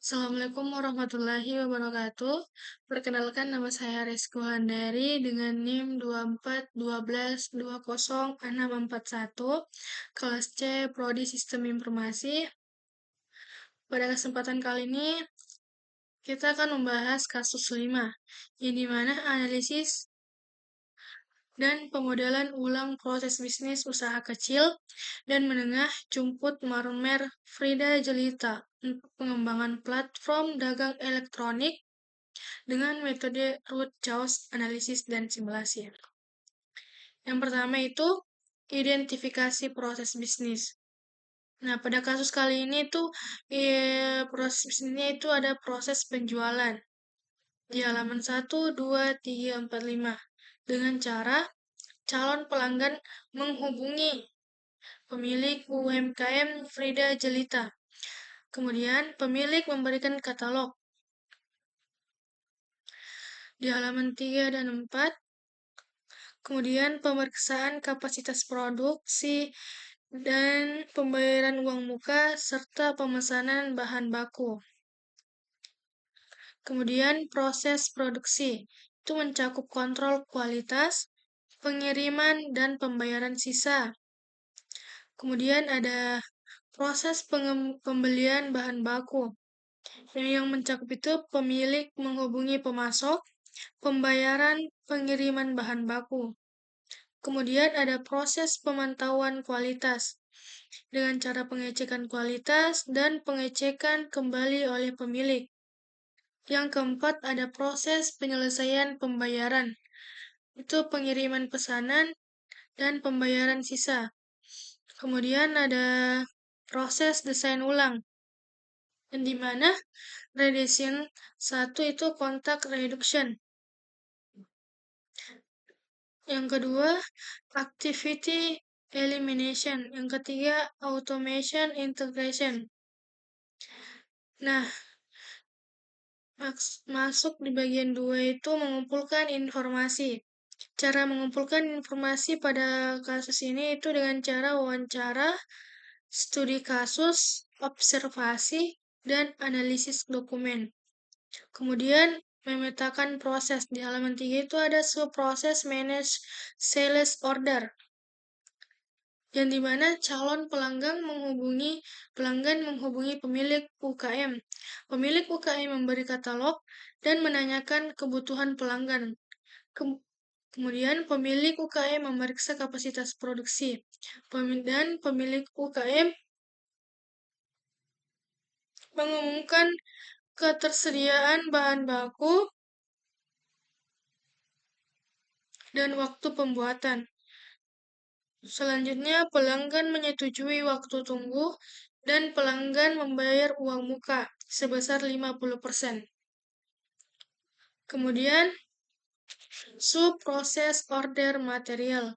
Assalamualaikum warahmatullahi wabarakatuh. Perkenalkan nama saya Rizky Handari dengan NIM 24 12 20 6041 kelas C Prodi Sistem Informasi. Pada kesempatan kali ini kita akan membahas kasus 5 yang dimana analisis dan pemodelan ulang proses bisnis usaha kecil dan menengah Jumput Marmer Frida Jelita untuk pengembangan platform dagang elektronik dengan metode root cause analysis dan simulasi. Yang pertama itu identifikasi proses bisnis. Nah, pada kasus kali ini tuh proses bisnisnya itu ada proses penjualan di halaman 1, 2, 3, 4, 5 dengan cara calon pelanggan menghubungi pemilik UMKM Frida Jelita. Kemudian pemilik memberikan katalog di halaman 3 dan 4. Kemudian pemeriksaan kapasitas produksi dan pembayaran uang muka serta pemesanan bahan baku. Kemudian proses produksi itu mencakup kontrol kualitas, pengiriman dan pembayaran sisa. Kemudian ada proses pembelian bahan baku yang mencakup itu pemilik menghubungi pemasok, pembayaran pengiriman bahan baku. Kemudian ada proses pemantauan kualitas dengan cara pengecekan kualitas dan pengecekan kembali oleh pemilik. Yang keempat ada proses penyelesaian pembayaran. Itu pengiriman pesanan dan pembayaran sisa. Kemudian ada proses desain ulang. Dan di mana reduction 1 itu contact reduction. Yang kedua, activity elimination. Yang ketiga, automation integration. Nah, masuk di bagian 2 itu mengumpulkan informasi. Cara mengumpulkan informasi pada kasus ini itu dengan cara wawancara, studi kasus, observasi, dan analisis dokumen. Kemudian memetakan proses. Di halaman 3 itu ada subproses manage sales order. Yang dimana calon pelanggan menghubungi pemilik UKM. Pemilik UKM memberi katalog dan menanyakan kebutuhan pelanggan. Kemudian pemilik UKM memeriksa kapasitas produksi. Dan pemilik UKM mengumumkan ketersediaan bahan baku dan waktu pembuatan. Selanjutnya, pelanggan menyetujui waktu tunggu dan pelanggan membayar uang muka sebesar 50%. Kemudian, subproses order material.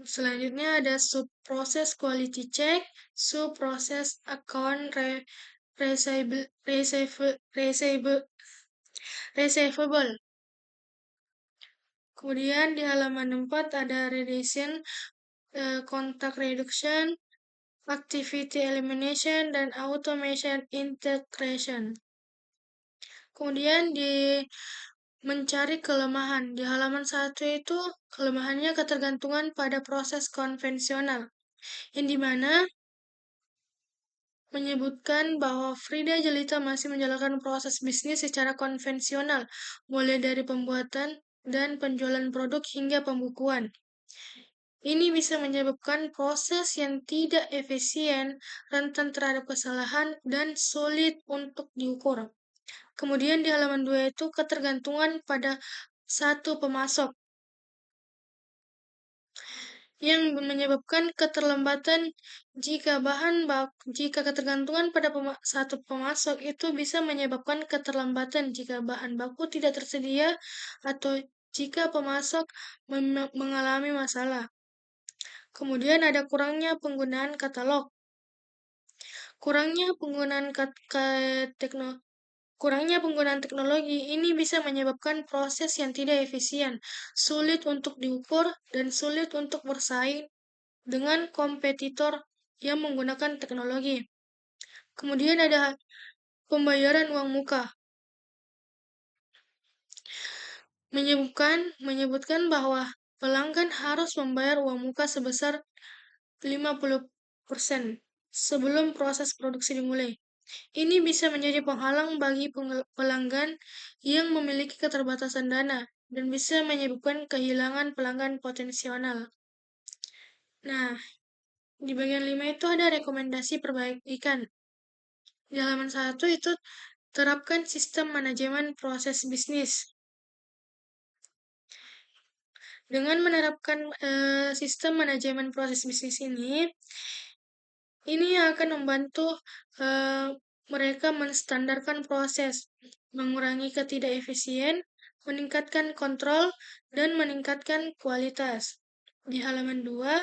Selanjutnya ada subproses quality check, subproses account receivable. Kemudian di halaman 4 ada reduction, contact reduction, activity elimination, dan automation integration. Kemudian di mencari kelemahan. Di halaman 1 itu kelemahannya ketergantungan pada proses konvensional. Yang dimana menyebutkan bahwa Frida Jelita masih menjalankan proses bisnis secara konvensional, mulai dari pembuatan dan penjualan produk hingga pembukuan. Ini bisa menyebabkan proses yang tidak efisien, rentan terhadap kesalahan, dan sulit untuk diukur. Kemudian di halaman 2 itu ketergantungan pada satu pemasok yang menyebabkan keterlambatan jika ketergantungan pada satu pemasok itu bisa menyebabkan keterlambatan jika bahan baku tidak tersedia atau jika pemasok mengalami masalah. Kemudian ada kurangnya penggunaan katalog. Kurangnya penggunaan teknologi ini bisa menyebabkan proses yang tidak efisien, sulit untuk diukur, dan sulit untuk bersaing dengan kompetitor yang menggunakan teknologi. Kemudian ada pembayaran uang muka. Menyebutkan bahwa pelanggan harus membayar uang muka sebesar 50% sebelum proses produksi dimulai. Ini bisa menjadi penghalang bagi pelanggan yang memiliki keterbatasan dana dan bisa menyebabkan kehilangan pelanggan potensial. Nah, di bagian 5 itu ada rekomendasi perbaikan. Di halaman 1 itu terapkan sistem manajemen proses bisnis. Dengan menerapkan sistem manajemen proses bisnis ini akan membantu mereka menstandarkan proses, mengurangi ketidakefisien, meningkatkan kontrol, dan meningkatkan kualitas. Di halaman 2,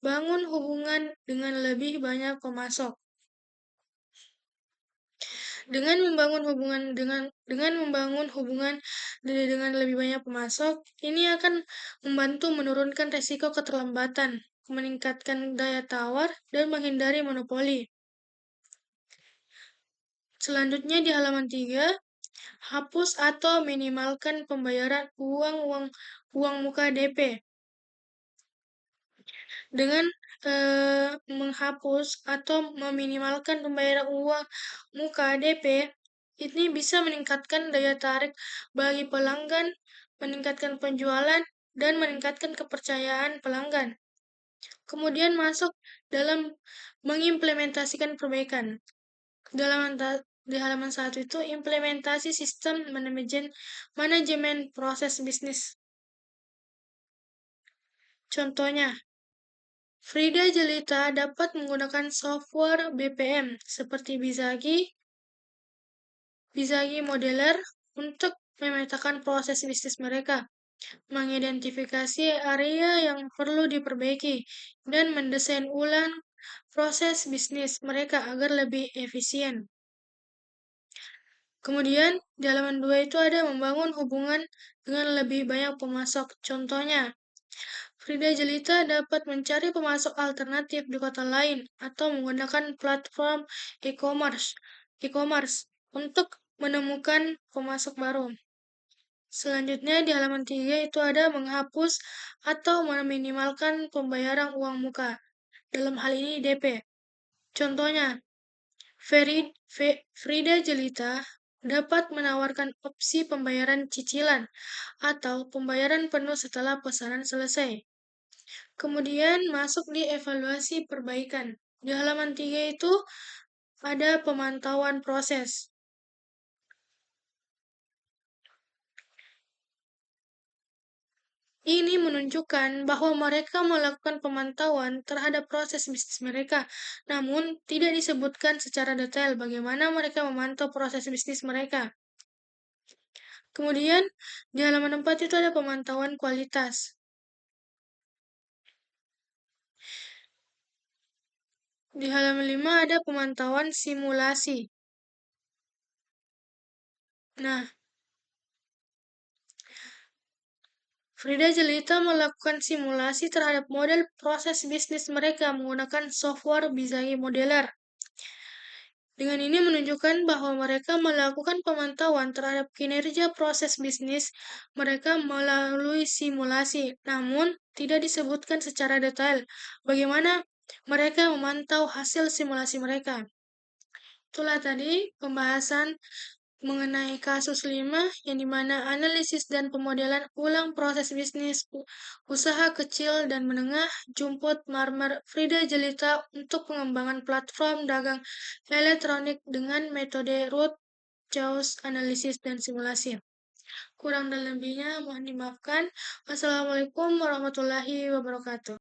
bangun hubungan dengan lebih banyak pemasok. Dengan membangun hubungan dengan lebih banyak pemasok, ini akan membantu menurunkan resiko keterlambatan, meningkatkan daya tawar, dan menghindari monopoli. Selanjutnya di halaman 3, hapus atau minimalkan pembayaran uang muka DP. Dengan menghapus atau meminimalkan pembayaran uang muka DP, ini bisa meningkatkan daya tarik bagi pelanggan, meningkatkan penjualan, dan meningkatkan kepercayaan pelanggan. Kemudian masuk dalam mengimplementasikan perbaikan. Di halaman 1 itu implementasi sistem manajemen proses bisnis. Contohnya, Frida Jelita dapat menggunakan software BPM seperti Bizagi Modeler untuk memetakan proses bisnis mereka, mengidentifikasi area yang perlu diperbaiki, dan mendesain ulang proses bisnis mereka agar lebih efisien. Kemudian, di halaman 2 itu ada membangun hubungan dengan lebih banyak pemasok. Contohnya, Frida Jelita dapat mencari pemasok alternatif di kota lain atau menggunakan platform e-commerce untuk menemukan pemasok baru. Selanjutnya di halaman 3 itu ada menghapus atau meminimalkan pembayaran uang muka. Dalam hal ini DP. Contohnya, Frida Jelita dapat menawarkan opsi pembayaran cicilan atau pembayaran penuh setelah pesanan selesai. Kemudian masuk di evaluasi perbaikan. Di halaman 3 itu ada pemantauan proses. Ini menunjukkan bahwa mereka melakukan pemantauan terhadap proses bisnis mereka, namun tidak disebutkan secara detail bagaimana mereka memantau proses bisnis mereka. Kemudian, di halaman 4 itu ada pemantauan kualitas. Di halaman 5 ada pemantauan simulasi. Nah, Frida Jelita melakukan simulasi terhadap model proses bisnis mereka menggunakan software Bizagi Modeler. Dengan ini menunjukkan bahwa mereka melakukan pemantauan terhadap kinerja proses bisnis mereka melalui simulasi, namun tidak disebutkan secara detail bagaimana mereka memantau hasil simulasi mereka. Itulah tadi pembahasan mengenai kasus 5, yang dimana analisis dan pemodelan ulang proses bisnis usaha kecil dan menengah Jumput Marmer Frida Jelita untuk pengembangan platform dagang elektronik dengan metode root cause analisis dan simulasi. Kurang dan lebihnya mohon dimaafkan. Wassalamualaikum warahmatullahi wabarakatuh.